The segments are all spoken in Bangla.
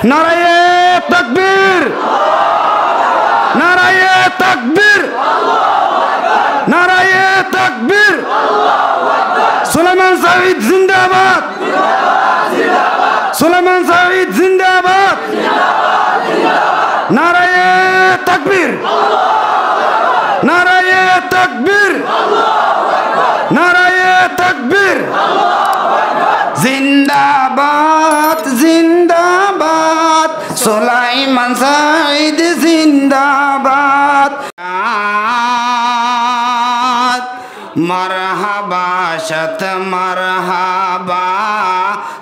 নারায়ে তাকবীর, নারায়ে তাকবীর, নারায়ে তাকবীর। সুলাইমান সাঈদ জিন্দাবাদ, সুলাইমান সাঈদ জিন্দাবাদ। নারায়ে তাকবীর, নারায়ে তাকবীর, নারায়ে তাকবীর। জিন্দাবাদ, জিন্দাবাদ, সুলাইমান সাঈদ জিন্দাবাদ। মারহাবা শত মারহাবা,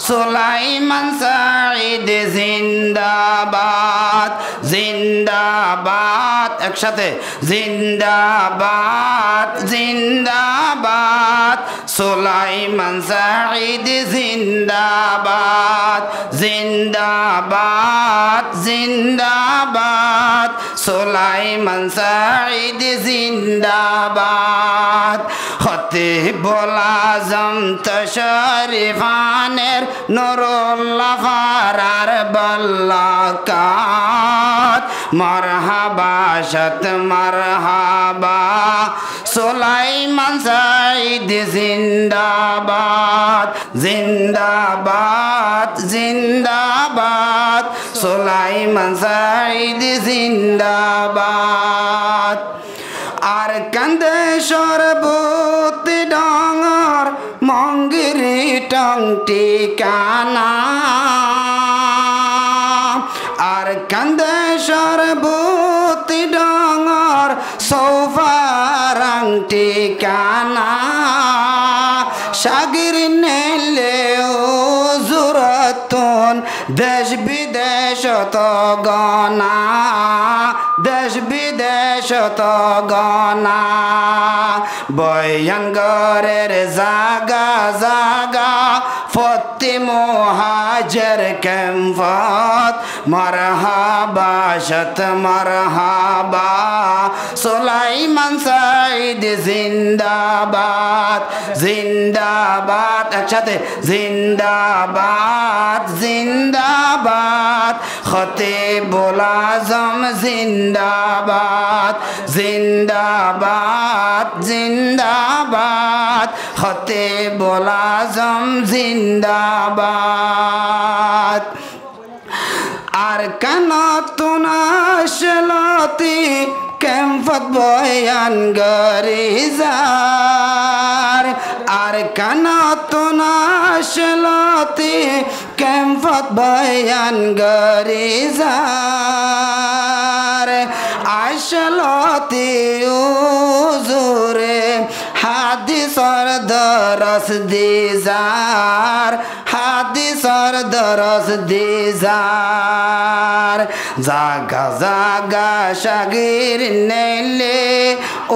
সুলাইমান সাঈদ জিন্দাবাদ, জিন্দাবাদ। একসাথে জিন্দাবাদ, জিন্দাবাদ, সুলাইমান সাঈদ জিন্দাবাদ, জিন্দাবাদ, জিন্দাবাদ, সুলাইমান সাঈদ জিন্দাবাদ। খতিবুল আজম তশরিফানের নুরুল্লাহ ফারার বল্লাকাত। মারহাবা শত মারহাবা, সুলাইমান সাঈদ জিন্দাবাদ, জিন্দাবাদ, জিন্দাবাদ, সুলাইমান সাঈদ জিন্দাবাদ। আর কান্দে সরবতি ডাঙর মঙ্গিরি টং ঠিকানা, আর কান্দে সরবতি ডাঙর সৌফারাং ঠিকানা। সাগির নেলে জুরতুন দেশ বিদেশ তো গনা, দেশ বিদেশ তো গনা। বয়ানগরের জাগা জাগা ফতি মুহাজির ক্যাম্পত। মারহাবা শত মারহাবা, সুলাইমান সাঈদ জিন্দাবাদ, জিন্দাবাদ। একসাথে জিন্দাবাদ, জিন্দাবাদ, খতিবুল আজম জিন্দাবাদ, জিন্দাবাদ, জিন্দাবাদ, খতিবুল আজম জিন্দাবাদ। আর কেন তুনাশলতি ক্যাম্পত বয়ান গরিজার, আর কেন তুনাশলতি ক্যাম্পত বয়ান গরিজার। আশলতি উজুরে হাদিসর দরস দিজার, হাদিসর দরস দিজার। জাগা জাগা শাগির নেলে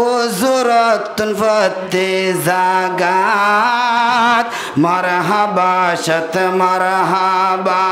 উজুরতুন ফতে জাগাত। মারহাবা শত মারহাবা,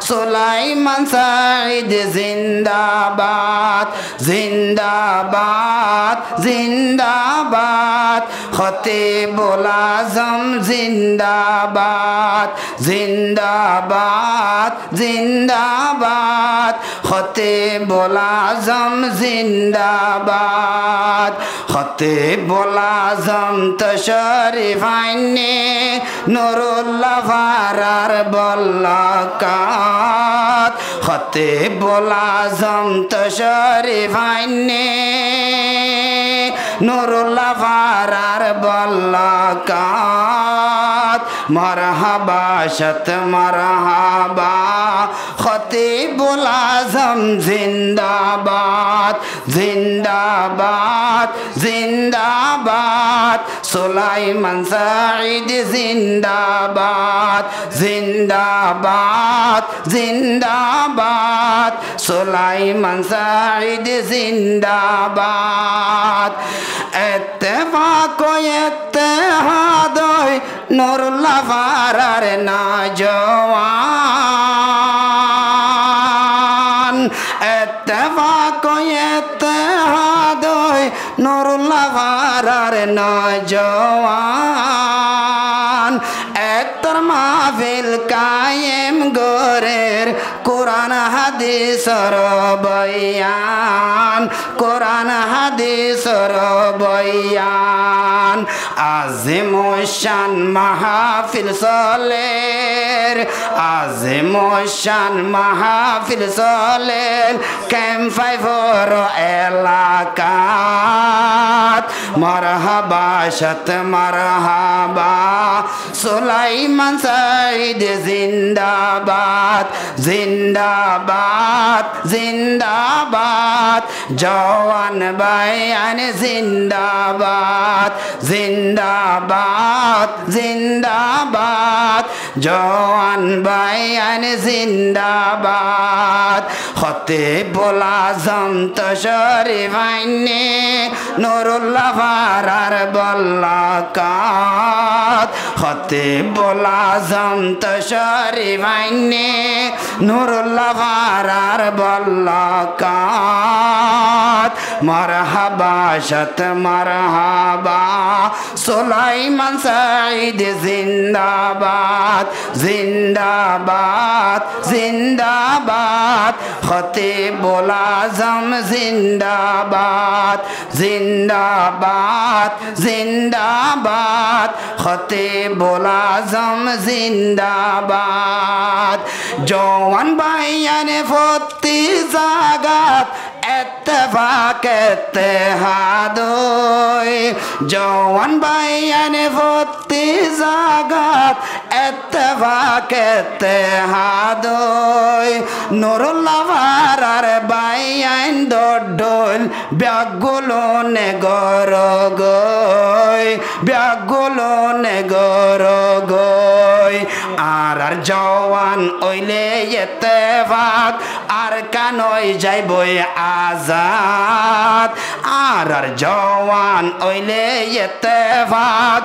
সুলাইমান সাঈদ জিন্দাবাদ, জিন্দাবাদ, জিন্দাবাদ, খতিবুল আজম জিন্দাবাদ, জিন্দাবাদ, জিন্দাবাদ, খতিবুল আজম জিন্দাবাদ। খতিবুল আজম তশরিফাইনে নুরুল্লাহ ফারার বল্লাকাত। খতিবুল আজম তশরিফাইনে নুরুল্লাহ ফারার বল্লাকাত। মারহাবা শত মারহাবা, খতিবুল আজম জিন্দাবাদ, জিন্দাবাদ, জিন্দাবাদ, সুলাইমান সাঈদ জিন্দাবাদ, জিন্দাবাদ, জিন্দাবাদ, সুলাইমান সাঈদ জিন্দাবাদ। ইত্তেফাক ও ইত্তেহাদ নুরুল্লাহ ফারার নওজওয়ান। ইত্তেফাক ও ইত্তেহাদ নুরুল্লাহ ফারার নওজওয়ান। একতর মাহফিল কায়েম গরের কোরআন হাদিসর বয়ান কোরআন হাদিসর বয়ান আজিমুশান মাহফিল চলের আজিমুশান মাহফিল চলের ক্যাম্প ফাইভর এলাকাত মারহাবা শত মারহাবা সুলাইমান সাইদ জিন্দাবাদ জিন্দাবাদ জিন্দাবাদ জওয়ান বায়ান জিন্দাবাদ জিন্দাবাদ জিন্দাবাদ জওয়ান বায়ান জিন্দাবাদ খতিবুল আজম তশরিফ আইনে নুরুল্লাহ ফারার বল্লাকাত খতিবুল আজম তশরিফ আইনে নুরুল্লাহ ফারার বল্লাকাত মারহাবা শত মারহাবা সুলাইমান সাইদ জিন্দাবাদ জিন্দাবাদ জিন্দাবাদ খতিবুল আজম জিন্দাবাদ জিন্দাবাদ জিন্দাবাদ খতিবুল আজম জিন্দাবাদ জওয়ান ভাইয়ান প্রতি জাগাত ইত্তেফাক ইত্তেহাদ জওয়ান ভাইয়ান প্রতি জাগাত ইত্তেফাক ইত্তেহাদ নুরুল্লাহ ফারার বাইয়ান দডল ব্যাগুলো নে গর গই ব্যাগুলো নে গর গই আর জওয়ান ওইলে ইত্তেফাক আর কানই যাইবই আজাদ আর জওয়ান ওইলে ইত্তেফাক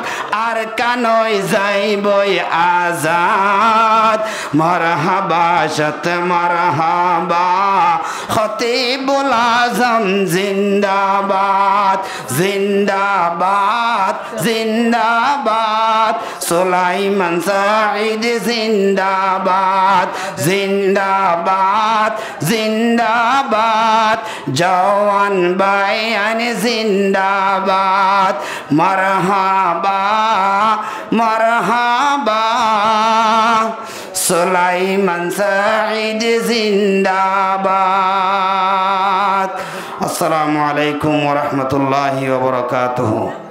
আর কানই যাইবই আজাদ মারহাবা শত মারহাবা খতিবুল আজম জিন্দাবাদ জিন্দাবাদ জিন্দাবাদ সুলাইমান সাইদ জিন্দাবাদ জিন্দাবাদ জিন্দাবাদ জওয়ান বায়ান জিন্দাবাদ মারহাবা মারহাবা সুলাইমান সাইদ জিন্দাবাদ। আসসালামু আলাইকুম ওয়া রাহমাতুল্লাহি ওয়া বারাকাতুহু।